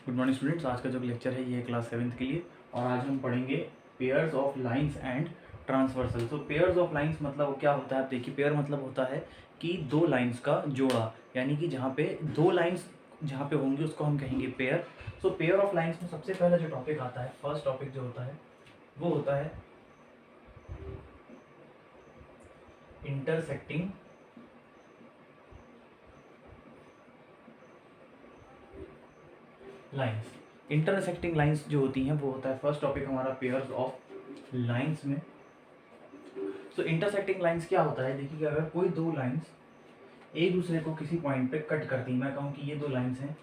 Good morning students. आज का जो लेक्चर है ये है क्लास 7th के लिए और आज हम पढ़ेंगे pairs of lines and transversal. So pairs of lines मतलब क्या होता है, आप देखिए पेयर मतलब होता है कि दो लाइंस का जोड़ा, यानी कि जहाँ पे दो लाइंस जहाँ पे होंगी उसको हम कहेंगे pair. So pair of lines में सबसे पहला जो टॉपिक आता है, फर्स्ट टॉपिक जो होता है वो होता है इंटरसेक्टिंग लाइंस। इंटरसेक्टिंग लाइंस जो होती हैं वो होता है फर्स्ट टॉपिक हमारा पेयर्स ऑफ लाइंस में। सो इंटरसेक्टिंग लाइंस क्या होता है, देखिए अगर कोई दो लाइंस एक दूसरे को किसी पॉइंट पे कट करती हैं, मैं कहूँ कि ये दो लाइंस हैं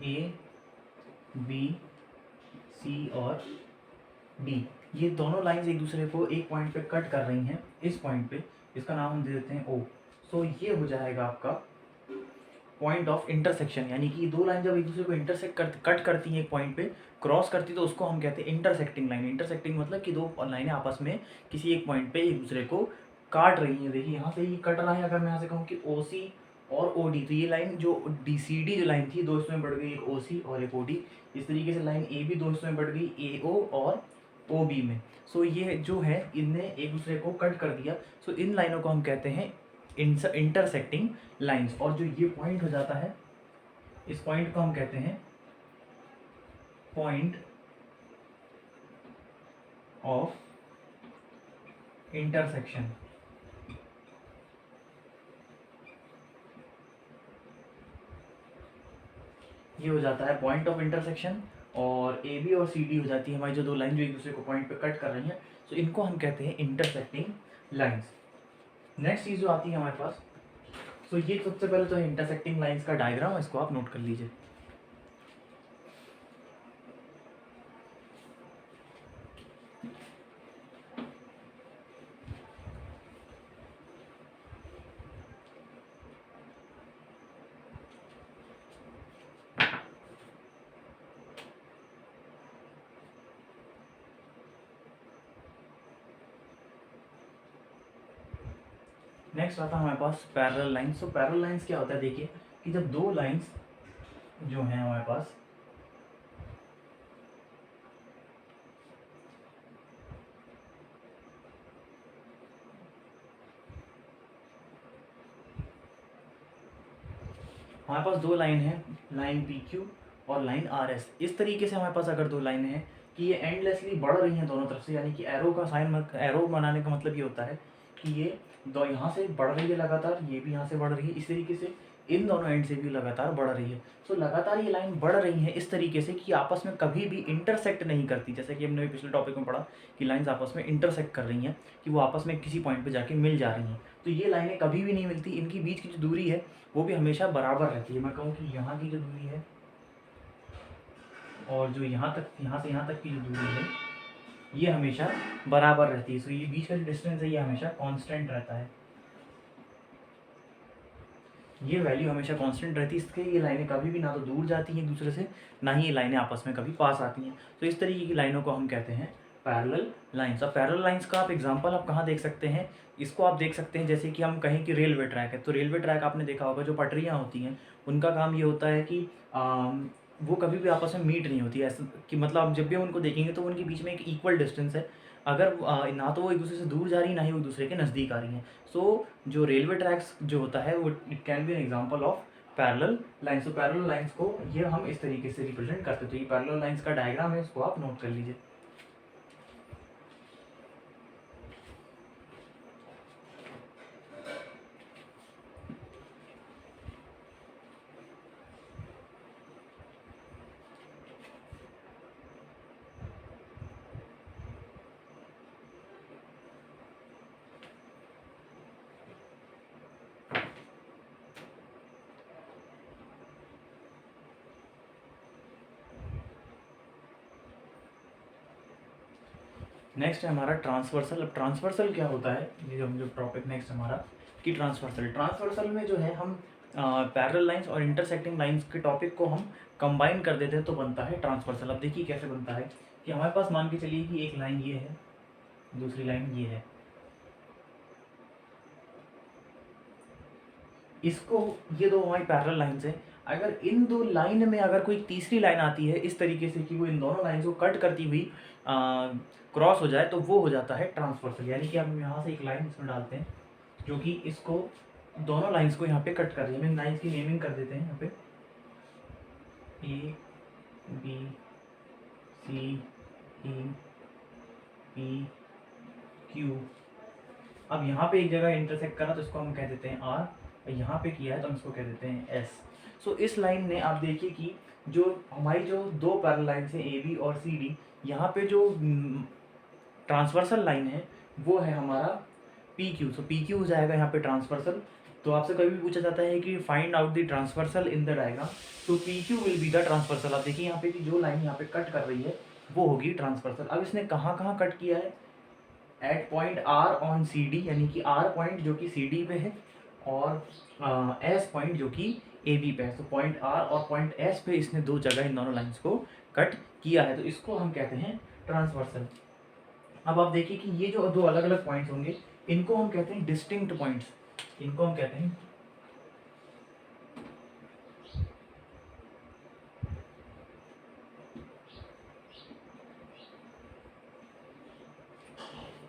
ए बी सी और डी, ये दोनों लाइंस एक दूसरे को एक पॉइंट पे कट कर रही हैं, इस पॉइंट पे इसका नाम हम दे देते हैं ओ। सो ये हो जाएगा आपका पॉइंट ऑफ इंटरसेक्शन, यानी कि दो लाइन जब एक दूसरे को कट करती हैं एक पॉइंट पे, क्रॉस करती तो उसको हम कहते हैं इंटरसेक्टिंग लाइन। इंटरसेक्टिंग मतलब कि दो लाइनें आपस में किसी एक पॉइंट पे एक दूसरे को काट रही हैं। देखिए यहाँ से ये कट रहा है, अगर मैं यहाँ से कहूँ कि ओ सी और ओ डी, तो ये लाइन जो डी सी डी जो लाइन थी दो इसमें बढ़ गई, एक ओ सी और एक ओ डी। इस तरीके से लाइन ए भी दो इसमें बढ़ गई, ए ओ और ओ बी में। सो ये जो है इनने एक दूसरे को कट कर दिया। सो इन लाइनों को हम कहते हैं इंटरसेक्टिंग लाइंस। और जो ये पॉइंट हो जाता है, इस पॉइंट को हम कहते हैं पॉइंट ऑफ इंटरसेक्शन। ये हो जाता है पॉइंट ऑफ इंटरसेक्शन, और ए बी और सी डी हो जाती है हमारी जो दो लाइन जो एक दूसरे को पॉइंट पे कट कर रही हैं। सो इनको हम कहते हैं इंटरसेक्टिंग लाइंस। नेक्स्ट चीज जो आती है हमारे पास, सो ये सबसे पहले तो है इंटरसेक्टिंग लाइंस का डायग्राम, इसको आप नोट कर लीजिए। नेक्स्ट आता है हमारे पास पैरेलल लाइंस। तो पैरेलल लाइंस क्या होता है, देखिए कि जब दो लाइंस जो हैं हमारे पास हमारे पास दो लाइन है, लाइन पी क्यू और लाइन आर एस। इस तरीके से हमारे पास अगर दो लाइनें हैं कि ये एंडलेसली बढ़ रही हैं दोनों तरफ से, यानी कि एरो का साइन, एरो बनाने का मतलब ये होता है कि ये दो यहाँ से बढ़ रही है लगातार, ये भी यहाँ से बढ़ रही है, इस तरीके से इन दोनों एंड से भी लगातार बढ़ रही है। सो लगातार ये लाइन बढ़ रही है इस तरीके से कि आपस में कभी भी इंटरसेक्ट नहीं करती, जैसे कि हमने पिछले टॉपिक में पढ़ा कि लाइंस आपस में इंटरसेक्ट कर रही हैं, कि वो आपस में किसी पॉइंट पे जाके मिल जा रही हैं। तो ये लाइनें कभी भी नहीं मिलती, इनकी बीच की जो दूरी है वो भी हमेशा बराबर रहती है। मैं कहूँ कि यहाँ की जो दूरी है और जो यहाँ से यहाँ तक की जो दूरी है ये हमेशा बराबर रहती है। सो ये बीच का जो डिस्टेंस है ये हमेशा कांस्टेंट रहता है, ये वैल्यू हमेशा कांस्टेंट रहती है। इसके ये लाइनें कभी भी ना तो दूर जाती हैं एक दूसरे से, ना ही ये लाइनें आपस में कभी पास आती हैं। तो इस तरीके की लाइनों को हम कहते हैं पैरेलल लाइंस। अब पैरेलल लाइंस का आप एग्जांपल आप कहाँ देख सकते हैं, इसको आप देख सकते हैं जैसे कि हम कहें कि रेलवे ट्रैक है। तो रेलवे ट्रैक आपने देखा होगा, जो पटरियाँ होती हैं उनका काम ये होता है कि वो कभी भी आपस में मीट नहीं होती, ऐसा कि मतलब आप जब भी उनको देखेंगे तो उनके बीच में एक इक्वल डिस्टेंस है। अगर ना तो वो एक दूसरे से दूर जा रही है, ना ही वो एक दूसरे के नज़दीक आ रही हैं। सो जो रेलवे ट्रैक्स जो होता है वो it can be an example of parallel lines. तो पैरेलल लाइंस को ये हम इस तरीके से रिप्रेजेंट करते हैं। तो ये पैरेलल लाइंस का डायग्राम है, इसको आप नोट कर लीजिए। नेक्स्ट है हमारा ट्रांसवर्सल। अब ट्रांसवर्सल क्या होता है, ये जो टॉपिक नेक्स्ट हमारा कि ट्रांसवर्सल में जो है हम पैरेलल लाइंस और इंटरसेक्टिंग लाइंस के टॉपिक को हम कंबाइन कर देते हैं तो बनता है ट्रांसवर्सल। अब देखिए कैसे बनता है कि हमारे पास मान के चलिए कि एक लाइन ये है, दूसरी लाइन ये है। इसको, ये दो हमारी पैरेलल लाइंस हैं, अगर इन दो लाइन में अगर कोई तीसरी लाइन आती है इस तरीके से कि वो इन दोनों लाइन को कट करती हुई क्रॉस हो जाए, तो वो हो जाता है ट्रांसवर्सल। यानी कि हम यहाँ से एक लाइन इसमें डालते हैं जो कि इसको, दोनों लाइंस को यहाँ पे कट कर रही है। हम लाइंस की नेमिंग कर देते हैं यहाँ पे A B C E P Q. अब यहाँ पे एक जगह इंटरसेक्ट करा तो इसको हम कह देते हैं आर, और यहाँ पे किया है तो हम इसको कह देते हैं एस। सो इस लाइन ने, आप देखिए कि जो हमारी जो दो पैरेलल लाइन्स हैं ए बी और सी डी, यहाँ पे जो ट्रांसवर्सल लाइन है वो है हमारा पी क्यू। सो पी क्यू हो जाएगा यहाँ पे ट्रांसवर्सल। तो आपसे कभी भी पूछा जाता है कि find out the transversal in the diagram, तो P Q will be the transversal. आप देखिए यहाँ पे कि जो लाइन यहाँ पे कट कर रही है वो होगी ट्रांसवर्सल। अब इसने कहाँ कहाँ कट किया है, at point R on C D, यानी कि आर पॉइंट जो कि सी डी पे है, और एस पॉइंट जो कि ए बी पे है। तो पॉइंट आर और पॉइंट एस पे इसने दो जगह इन दोनों लाइंस को कट किया है, तो इसको हम कहते हैं ट्रांसवर्सल। अब आप देखिए कि ये जो दो अलग अलग पॉइंट्स होंगे इनको हम कहते हैं डिस्टिंक्ट पॉइंट्स। इनको हम कहते हैं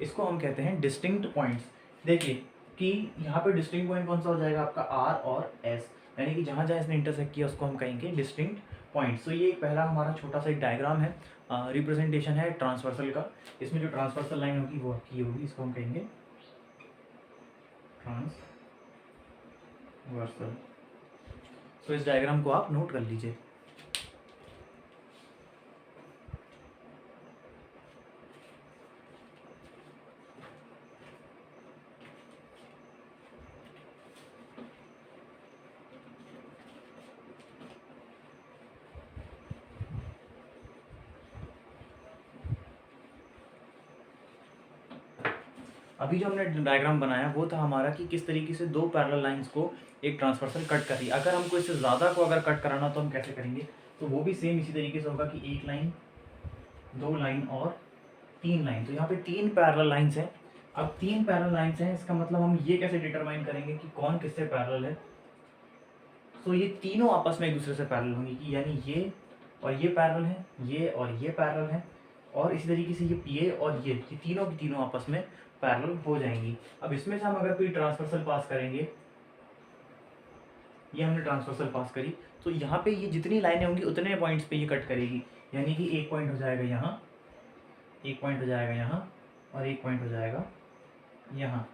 इसको हम कहते हैं डिस्टिंक्ट पॉइंट्स। देखिए कि यहाँ पे डिस्टिंक्ट पॉइंट कौन सा हो जाएगा आपका, आर और एस, यानी कि जहाँ जहाँ इसने इंटरसेक्ट किया उसको हम कहेंगे डिस्टिंक्ट पॉइंट्स। तो ये एक पहला हमारा छोटा सा एक डायग्राम है, रिप्रेजेंटेशन है ट्रांसवर्सल का। इसमें जो ट्रांसवर्सल लाइन होगी वो आपकी होगी, इसको हम कहेंगे ट्रांसवर्सल। तो इस डायग्राम को आप नोट कर लीजिए। अभी जो हमने डायग्राम बनाया वो था हमारा कि किस तरीके से दो पैरेलल लाइंस को एक ट्रांसवर्सल कट कर रही है। अगर हमको इससे ज़्यादा को अगर कट कराना तो हम कैसे करेंगे, तो वो भी सेम इसी तरीके से होगा कि एक लाइन, दो लाइन और तीन लाइन। तो यहाँ पे तीन पैरेलल लाइंस हैं। अब तीन पैरेलल लाइंस हैं, इसका मतलब हम ये कैसे डिटरमाइन करेंगे कि कौन किससे पैरेलल है। तो ये तीनों आपस में एक दूसरे से पैरेलल होंगी, कि यानी ये और ये पैरेलल है, ये और ये पैरेलल है, और इसी तरीके से ये और ये तीनों की तीनों आपस में पैरेलल हो जाएंगी। अब इसमें से हम अगर कोई ट्रांसवर्सल पास करेंगे, ये हमने ट्रांसवर्सल पास करी, तो यहाँ पे ये जितनी लाइनें होंगी उतने पॉइंट्स पे ये कट करेगी। यानी कि एक पॉइंट हो जाएगा यहाँ, एक पॉइंट हो जाएगा यहाँ, और एक पॉइंट हो जाएगा यहाँ।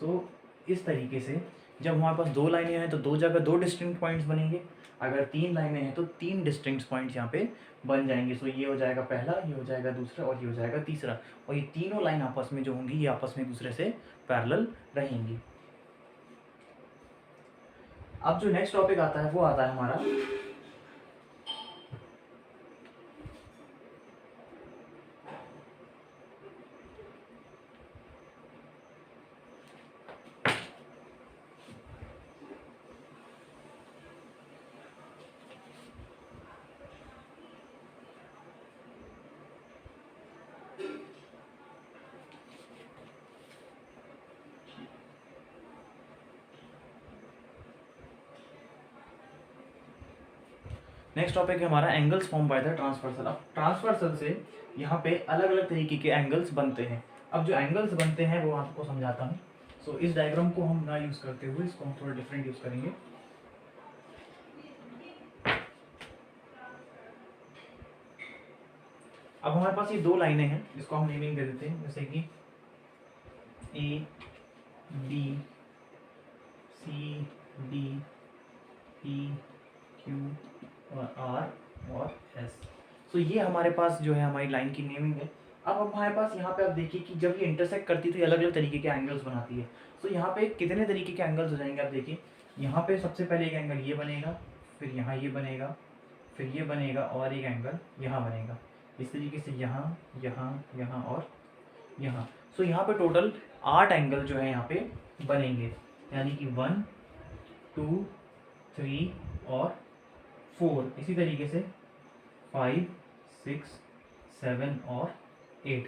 सो इस तरीके से जब हमारे पास दो लाइनें हैं तो दो जगह दो डिस्टिंक्ट पॉइंट्स बनेंगे, अगर तीन लाइनें हैं तो तीन डिस्टिंक्ट पॉइंट्स यहाँ पे बन जाएंगे। सो ये हो जाएगा पहला, ये हो जाएगा दूसरा, और ये हो जाएगा तीसरा, और ये तीनों लाइन आपस में जो होंगी ये आपस में एक दूसरे से पैरेलल रहेंगी। अब जो नेक्स्ट टॉपिक आता है वो आता है हमारा नेक्स्ट टॉपिक है हमारा angles form by the transversal. अब ट्रांसवर्सल से यहाँ पे अलग अलग तरीके के एंगल्स बनते हैं। अब जो एंगल्स बनते हैं वो आपको समझाता हूँ। सो इस डायग्राम को हम ना यूज़ करते हुए इसको हम थोड़ा डिफरेंट यूज़ करेंगे। अब हमारे पास ये दो लाइनें हैं, इसको हम नेमिंग दे देते हैं, जैसे कि A B C D E Q और आर और एस। सो ये हमारे पास जो है हमारी लाइन की नेमिंग है। अब हमारे पास यहाँ पे आप देखिए कि जब ये इंटरसेक्ट करती है तो अलग अलग तरीके के एंगल्स बनाती है। सो यहाँ पे कितने तरीके के एंगल्स हो जाएंगे, आप देखिए यहाँ पे सबसे पहले एक एंगल ये बनेगा, फिर यहाँ ये बनेगा, फिर ये बनेगा, और एक एंगल यहाँ बनेगा। इस तरीके से यहाँ यहाँ यहाँ और यहाँ। सो यहाँ पे टोटल 8 एंगल जो है यहाँ पे बनेंगे, यानी कि 1 2 3 और 4, इसी तरीके से 5 6 7 और 8।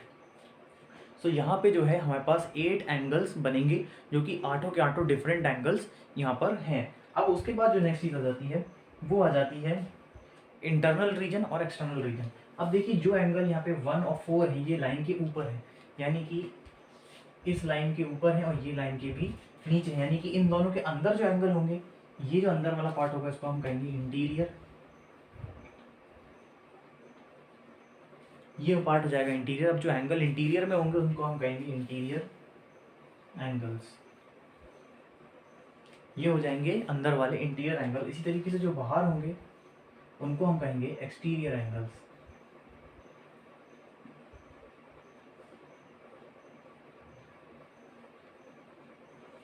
सो यहाँ पे जो है हमारे पास 8 एंगल्स बनेंगे, जो कि आठों के आठों डिफरेंट एंगल्स यहाँ पर हैं। अब उसके बाद जो नेक्स्ट चीज़ आ जाती है वो आ जाती है इंटरनल रीजन और एक्सटर्नल रीजन। अब देखिए जो एंगल यहाँ पे 1 और 4 है ये लाइन के ऊपर है, यानी कि इस लाइन के ऊपर है और ये लाइन के भी नीचे है, यानी कि इन दोनों के अंदर जो एंगल होंगे, ये जो अंदर वाला पार्ट होगा इसको हम कहेंगे इंटीरियर, ये पार्ट हो जाएगा इंटीरियर। अब जो एंगल इंटीरियर में होंगे उनको हम कहेंगे इंटीरियर एंगल्स, ये हो जाएंगे अंदर वाले इंटीरियर एंगल। इसी तरीके से जो बाहर होंगे उनको हम कहेंगे एक्सटीरियर एंगल्स।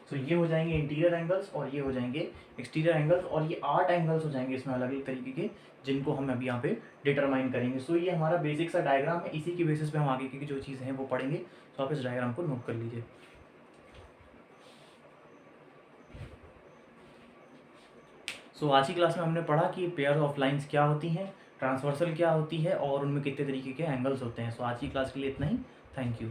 तो ये हो जाएंगे इंटीरियर एंगल्स और ये हो जाएंगे एक्सटीरियर एंगल्स, और ये 8 एंगल्स हो जाएंगे इसमें अलग अलग तरीके के, जिनको हम अभी यहाँ पे डिटरमाइन करेंगे। सो ये हमारा बेसिक सा डायग्राम है, इसी की बेसिस पे हम आगे की जो चीज़ें हैं वो पढ़ेंगे। तो आप इस डायग्राम को नोट कर लीजिए। सो आज की क्लास में हमने पढ़ा कि पेयर ऑफ लाइंस क्या होती हैं, ट्रांसवर्सल क्या होती है और उनमें कितने तरीके के एंगल्स होते हैं। सो आज की क्लास के लिए इतना ही। Thank you.